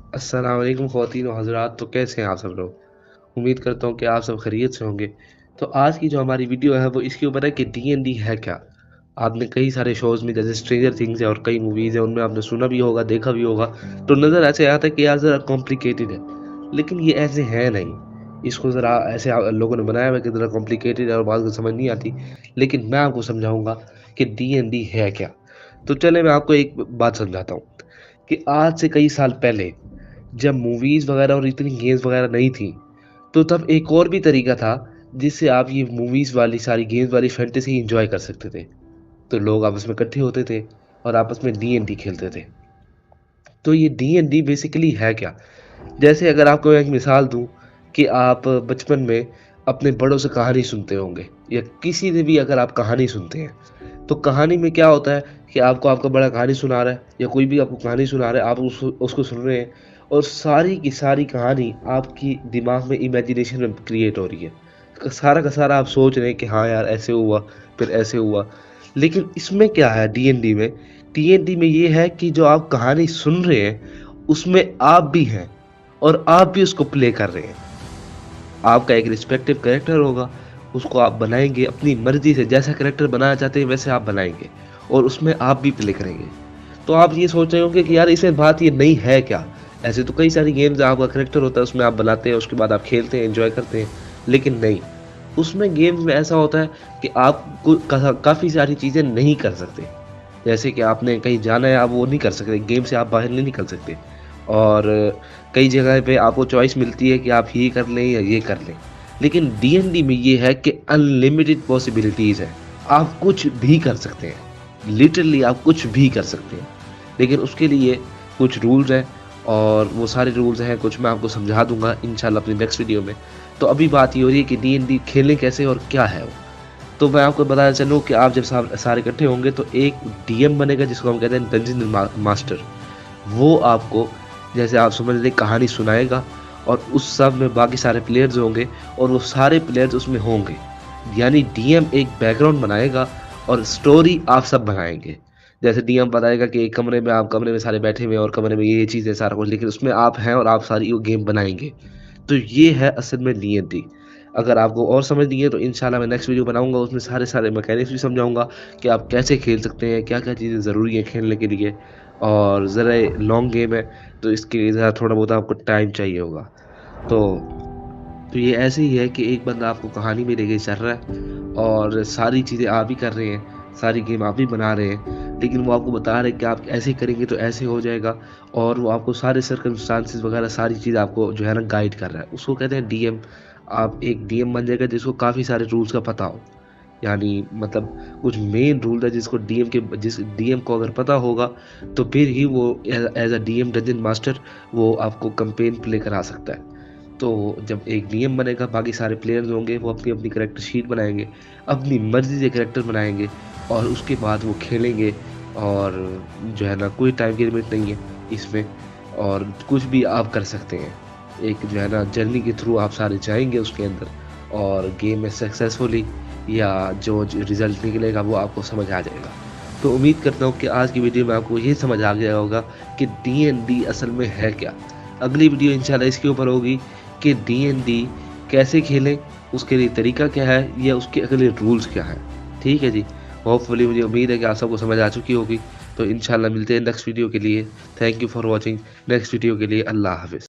السلام علیکم خواتین و حضرات، تو کیسے ہیں آپ سب لوگ؟ امید کرتا ہوں کہ آپ سب خیریت سے ہوں گے۔ تو آج کی جو ہماری ویڈیو ہے وہ اس کے اوپر ہے کہ ڈی این ڈی ہے کیا۔ آپ نے کئی سارے شوز میں جیسے اسٹرینجر تھنگس ہے اور کئی موویز ہیں، ان میں آپ نے سنا بھی ہوگا، دیکھا بھی ہوگا، تو نظر ایسے آتا ہے کہ یار ذرا کمپلیکیٹڈ ہے، لیکن یہ ایسے ہے نہیں۔ اس کو ذرا ایسے لوگوں نے بنایا ہوا ہے کہ ذرا کمپلیکیٹڈ ہے اور بعض کو سمجھ نہیں آتی، لیکن میں آپ کو سمجھاؤں گا کہ ڈی این ڈی ہے کیا۔ تو چلے میں آپ کو ایک بات سمجھاتا ہوں کہ آج سے کئی سال پہلے جب موویز وغیرہ اور اتنی گیمز وغیرہ نہیں تھیں، تو تب ایک اور بھی طریقہ تھا جس سے آپ یہ موویز والی ساری گیمز والی فینٹیسی انجوائے کر سکتے تھے۔ تو لوگ آپس میں اکٹھے ہوتے تھے اور آپس میں ڈی این ڈی کھیلتے تھے۔ تو یہ ڈی این ڈی بیسیکلی ہے کیا؟ جیسے اگر آپ کو ایک مثال دوں کہ آپ بچپن میں اپنے بڑوں سے کہانی سنتے ہوں گے، یا کسی نے بھی اگر آپ کہانی سنتے ہیں، تو کہانی میں کیا ہوتا ہے کہ آپ کا بڑا کہانی سنا رہا ہے یا کوئی بھی آپ کو کہانی سنا رہا ہے، آپ اس کو سن رہے ہیں، اور ساری کی ساری کہانی آپ کی دماغ میں امیجنیشن میں کریٹ ہو رہی ہے، سارا کا سارا آپ سوچ رہے ہیں کہ ہاں یار ایسے ہوا، پھر ایسے ہوا۔ لیکن اس میں کیا ہے ڈی این ڈی میں؟ ڈی این ڈی میں یہ ہے کہ جو آپ کہانی سن رہے ہیں اس میں آپ بھی ہیں، اور آپ بھی اس کو پلے کر رہے ہیں۔ آپ کا ایک رسپیکٹیو کریکٹر ہوگا، اس کو آپ بنائیں گے اپنی مرضی سے، جیسا کریکٹر بنانا چاہتے ہیں ویسے آپ بنائیں گے، اور اس میں آپ بھی پلے کریں گے۔ تو آپ یہ سوچ رہے ہوں گے کہ یار اس میں بات یہ نہیں ہے کیا؟ ایسے تو کئی ساری گیمز آپ کا کریکٹر ہوتا ہے، اس میں آپ بناتے ہیں، اس کے بعد آپ کھیلتے ہیں، انجوائے کرتے ہیں، لیکن نہیں، اس میں گیمز میں ایسا ہوتا ہے کہ آپ کو کافی ساری چیزیں نہیں کر سکتے۔ جیسے کہ آپ نے کہیں جانا ہے، آپ وہ نہیں کر سکتے، گیم سے آپ باہر نہیں نکل سکتے، اور کئی جگہ پہ آپ کو چوائس ملتی ہے کہ آپ یہ کر لیں یا یہ کر لیں۔ لیکن ڈی این ڈی میں یہ ہے کہ ان لمیٹڈ پاسبلٹیز ہے، آپ کچھ بھی کر سکتے ہیں، لٹرلی آپ کچھ بھی کر سکتے ہیں، لیکن اس کے لیے کچھ رولز ہیں، اور وہ سارے رولز ہیں کچھ میں آپ کو سمجھا دوں گا انشاءاللہ اپنی نیکسٹ ویڈیو میں۔ تو ابھی بات یہ ہو رہی ہے کہ ڈی این ڈی کھیلیں کیسے اور کیا ہے وہ۔ تو میں آپ کو بتانا چلوں کہ آپ جب سارے اکٹھے ہوں گے تو ایک ڈی ایم بنے گا جس کو ہم کہتے ہیں ڈنجن ماسٹر۔ وہ آپ کو جیسے آپ سمجھ لیں کہانی سنائے گا، اور اس سب میں باقی سارے پلیئرز ہوں گے، اور وہ سارے پلیئرز اس میں ہوں گے، یعنی ڈی ایم ایک بیک گراؤنڈ بنائے گا اور سٹوری آپ سب بنائیں گے۔ جیسے ڈی ایم بتائے گا کہ ایک کمرے میں، آپ کمرے میں سارے بیٹھے ہوئے ہیں اور کمرے میں یہ چیز ہے سارا کچھ، لیکن اس میں آپ ہیں اور آپ ساری وہ گیم بنائیں گے۔ تو یہ ہے اصل میں ڈی این ڈی۔ اگر آپ کو اور سمجھنی ہے تو انشاءاللہ میں نیکسٹ ویڈیو بناؤں گا، اس میں سارے میکینکس بھی سمجھاؤں گا کہ آپ کیسے کھیل سکتے ہیں، کیا کیا چیزیں ضروری ہیں کھیلنے کے لیے، اور ذرا لانگ گیم ہے تو اس کے لیے ذرا تھوڑا بہت آپ کو ٹائم چاہیے ہوگا۔ تو تو یہ ایسے ہی ہے کہ ایک بندہ آپ کو کہانی میں لے کے چل رہا ہے، اور ساری چیزیں آپ ہی کر رہے ہیں، ساری گیم آپ ہی بنا رہے ہیں، لیکن وہ آپ کو بتا رہے ہیں کہ آپ ایسے کریں گے تو ایسے ہو جائے گا، اور وہ آپ کو سارے سرکمسٹانسز وغیرہ ساری چیز آپ کو جو ہے نا گائیڈ کر رہا ہے۔ اس کو کہتے ہیں ڈی ایم۔ آپ ایک ڈی ایم بن جائے گا جس کو کافی سارے رولز کا پتہ ہو، یعنی مطلب کچھ مین رول ہے جس ڈی ایم کو اگر پتہ ہوگا تو پھر ہی وہ as a D M dungeon master وہ آپ کو کمپین پلے کرا سکتا ہے۔ تو جب ایک ڈی ایم بنے گا، باقی سارے پلیئرز ہوں گے، وہ اپنی اپنی کریکٹر شیٹ بنائیں گے، اپنی مرضی سے کریکٹر بنائیں گے، اور اس کے بعد وہ کھیلیں گے، اور جو ہے نا کوئی ٹائم کی لمٹ نہیں ہے اس میں، اور کچھ بھی آپ کر سکتے ہیں۔ ایک جو ہے نا جرنی کے تھرو آپ سارے جائیں گے اس کے اندر، اور گیم میں سکسیزفلی یا جو ریزلٹ نکلے گا وہ آپ کو سمجھ آ جائے گا۔ تو امید کرتا ہوں کہ آج کی ویڈیو میں آپ کو یہ سمجھ آ گیا ہوگا کہ ڈی این ڈی اصل میں ہے کیا۔ اگلی ویڈیو انشاءاللہ اس کے اوپر ہوگی کہ ڈی این ڈی کیسے کھیلیں، اس کے لیے طریقہ کیا ہے، یا اس کے اگلے رولز کیا ہیں۔ ٹھیک ہے جی، ہوپ فلی مجھے امید ہے کہ آپ سب کو سمجھ آ چکی ہوگی۔ تو انشاءاللہ ملتے ہیں نیکسٹ ویڈیو کے لیے۔ Thank you for watching. Next video کے لیے اللہ حافظ۔